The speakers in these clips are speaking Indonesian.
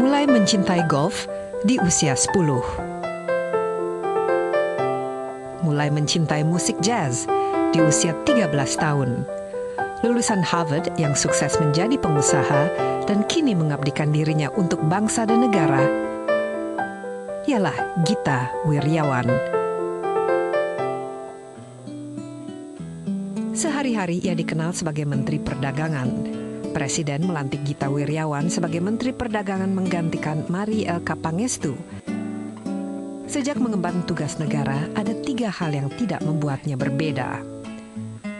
mulai mencintai golf di usia 10. Mulai mencintai musik jazz di usia 13 tahun. Lulusan Harvard yang sukses menjadi pengusaha dan kini mengabdikan dirinya untuk bangsa dan negara, ialah Gita Wirjawan. Sehari-hari ia dikenal sebagai Menteri Perdagangan. Presiden melantik Gita Wirjawan sebagai Menteri Perdagangan menggantikan Marie Elka Pangestu. Sejak mengemban tugas negara, ada 3 hal yang tidak membuatnya berbeda.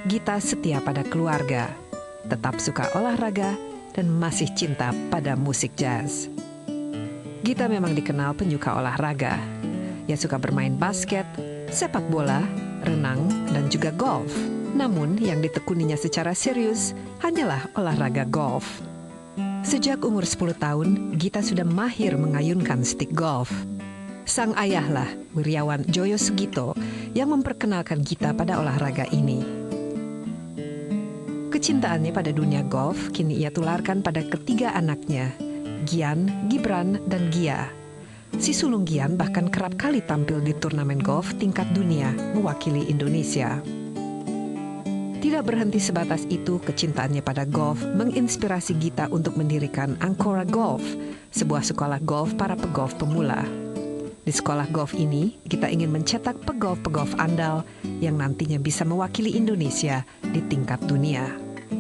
Gita setia pada keluarga, tetap suka olahraga, dan masih cinta pada musik jazz. Gita memang dikenal penyuka olahraga. Ia suka bermain basket, sepak bola, renang, dan juga golf. Namun yang ditekuninya secara serius hanyalah olahraga golf. Sejak umur 10 tahun, Gita sudah mahir mengayunkan stik golf. Sang ayahlah Wirjawan Joyo Sugito yang memperkenalkan Gita pada olahraga ini. Kecintaannya pada dunia golf kini ia tularkan pada ketiga anaknya, Gian, Gibran, dan Gia. Si sulung Gian bahkan kerap kali tampil di turnamen golf tingkat dunia mewakili Indonesia. Tidak berhenti sebatas itu, kecintaannya pada golf menginspirasi Gita untuk mendirikan Ancora Golf, sebuah sekolah golf para pegolf pemula. Di sekolah golf ini, Gita ingin mencetak pegolf-pegolf andal yang nantinya bisa mewakili Indonesia di tingkat dunia.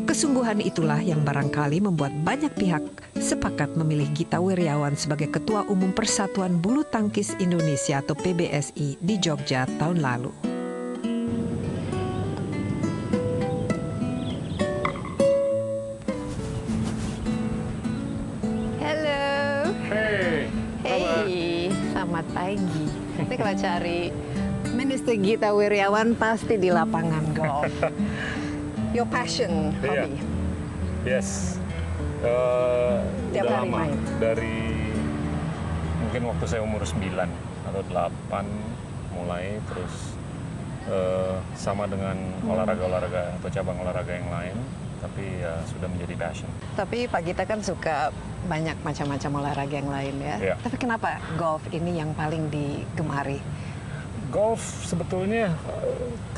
Kesungguhan itulah yang barangkali membuat banyak pihak sepakat memilih Gita Wirjawan sebagai Ketua Umum Persatuan Bulu Tangkis Indonesia atau PBSI di Jogja tahun lalu. Selamat pagi. Ini kalau cari Minister Gita Wirjawan pasti di lapangan golf. Your passion, hobby? Yes. Tiap udah hari lama. main? Dari mungkin waktu saya umur 9 atau 8 mulai, terus sama dengan olahraga-olahraga atau cabang olahraga yang lain, tapi ya sudah menjadi passion. Tapi Pak Gita kan suka banyak macam-macam olahraga yang lain ya. Yeah. Tapi kenapa golf ini yang paling digemari? Golf sebetulnya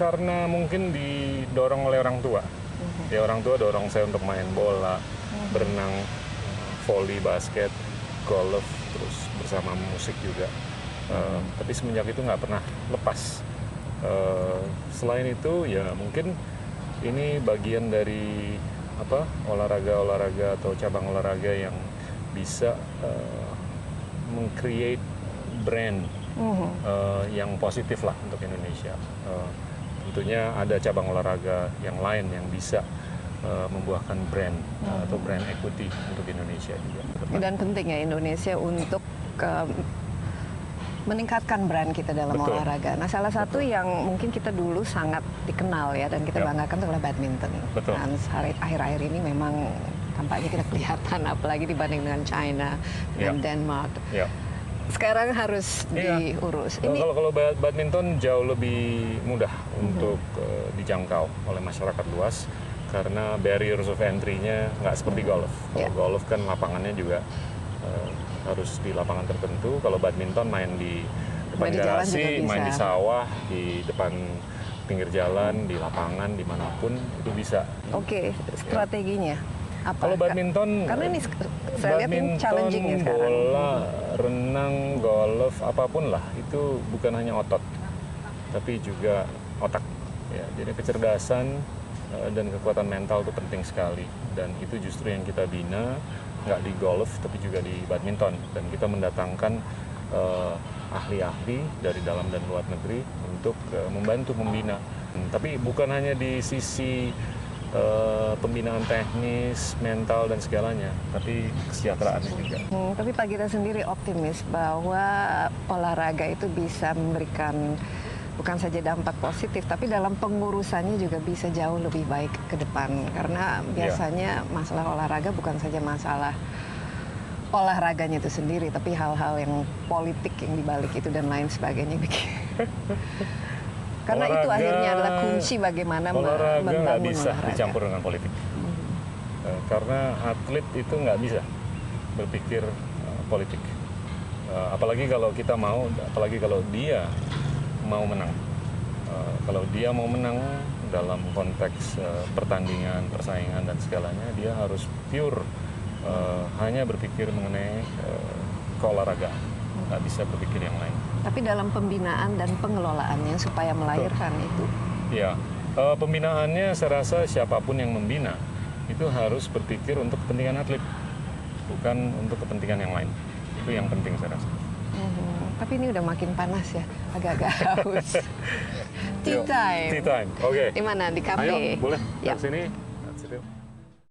karena mungkin didorong oleh orang tua. Ya orang tua dorong saya untuk main bola, berenang, volley, basket, golf, terus bersama musik juga. Tapi semenjak itu nggak pernah lepas. Selain itu ya mungkin ini bagian dari olahraga-olahraga atau cabang olahraga yang bisa meng-create brand yang positif lah untuk Indonesia. Tentunya ada cabang olahraga yang lain yang bisa membuahkan brand atau brand equity untuk Indonesia juga. Dan penting ya Indonesia untuk meningkatkan brand kita dalam olahraga. Nah, salah satu yang mungkin kita dulu sangat dikenal ya dan kita banggakan adalah badminton. Betul. Dan akhir-akhir ini memang tampaknya tidak kelihatan, apalagi dibanding dengan China dan Denmark. Sekarang harus diurus. Kalau badminton jauh lebih mudah untuk dijangkau oleh masyarakat luas karena barriers of entry-nya nggak seperti golf. Kalau golf kan lapangannya juga harus di lapangan tertentu. Kalau badminton main di depan garasi, main di sawah, di depan pinggir jalan, di lapangan, dimanapun itu bisa. Oke, strateginya apa? Kalau badminton, karena ini saya lihat ini challenging ya sekarang. Bola, renang, golf, apapun lah itu bukan hanya otot, tapi juga otak. Ya, jadi kecerdasan dan kekuatan mental itu penting sekali, dan itu justru yang kita bina. Nggak di golf tapi juga di badminton, dan kita mendatangkan ahli-ahli dari dalam dan luar negeri untuk membantu membina. Tapi bukan hanya di sisi pembinaan teknis, mental dan segalanya, tapi kesejahteraannya juga. Tapi Pak Gita sendiri optimis bahwa olahraga itu bisa memberikan bukan saja dampak positif, tapi dalam pengurusannya juga bisa jauh lebih baik ke depan. Karena biasanya masalah olahraga bukan saja masalah olahraganya itu sendiri, tapi hal-hal yang politik yang dibalik itu dan lain sebagainya. Karena itu akhirnya adalah kunci bagaimana membangun nggak bisa olahraga. Dicampur dengan politik. Karena atlet itu nggak bisa berpikir politik. Apalagi kalau dia mau menang. Kalau dia mau menang dalam konteks pertandingan, persaingan dan segalanya, dia harus pure hanya berpikir mengenai keolahragaan, nggak bisa berpikir yang lain. Tapi dalam pembinaan dan pengelolaannya supaya melahirkan itu. Ya, pembinaannya saya rasa siapapun yang membina itu harus berpikir untuk kepentingan atlet, bukan untuk kepentingan yang lain. Itu yang penting saya rasa. Tapi ini udah makin panas ya, agak-agak haus. Tea time. Tea time, oke. Di mana? Di kafe? Ayo, boleh. Ya. Dari sini.